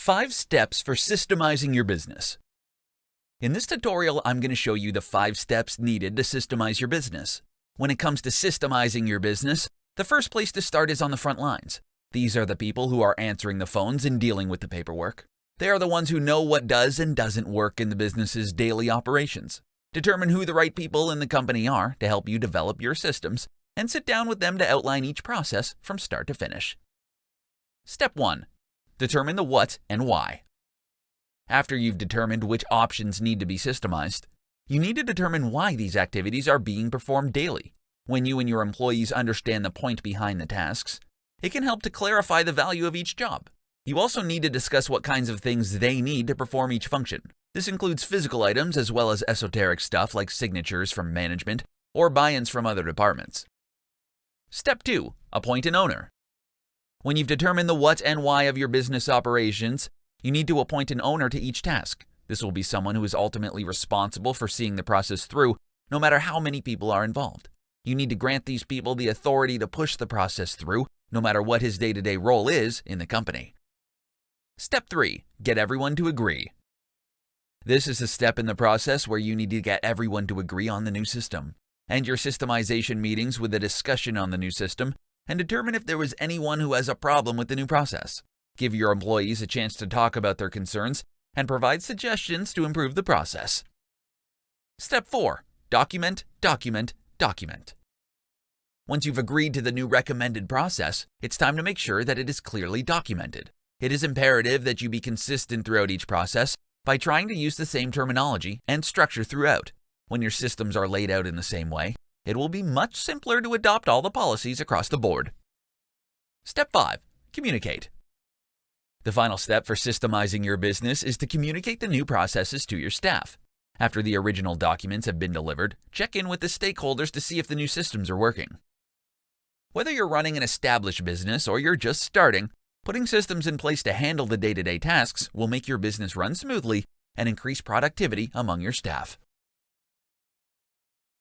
5 steps for systemizing your business. In this tutorial, I'm going to show you the 5 steps needed to systemize your business. When it comes to systemizing your business, the first place to start is on the front lines. These are the people who are answering the phones and dealing with the paperwork. They are the ones who know what does and doesn't work in the business's daily operations. Determine who the right people in the company are to help you develop your systems, and sit down with them to outline each process from start to finish. Step 1. Determine the what and why. After you've determined which options need to be systemized, you need to determine why these activities are being performed daily. When you and your employees understand the point behind the tasks, it can help to clarify the value of each job. You also need to discuss what kinds of things they need to perform each function. This includes physical items as well as esoteric stuff like signatures from management or buy-ins from other departments. Step 2. Appoint an owner. When you've determined the what and why of your business operations, you need to appoint an owner to each task. This will be someone who is ultimately responsible for seeing the process through, no matter how many people are involved. You need to grant these people the authority to push the process through, no matter what his day-to-day role is in the company. Step 3. Get everyone to agree. This is a step in the process where you need to get everyone to agree on the new system. End your systemization meetings with a discussion on the new system and determine if there was anyone who has a problem with the new process. Give your employees a chance to talk about their concerns and provide suggestions to improve the process. Step 4. Document, document, document. Once you've agreed to the new recommended process, it's time to make sure that it is clearly documented. It is imperative that you be consistent throughout each process by trying to use the same terminology and structure throughout. When your systems are laid out in the same way, it will be much simpler to adopt all the policies across the board. Step 5. Communicate. The final step for systemizing your business is to communicate the new processes to your staff. After the original documents have been delivered, check in with the stakeholders to see if the new systems are working. Whether you're running an established business or you're just starting, putting systems in place to handle the day-to-day tasks will make your business run smoothly and increase productivity among your staff.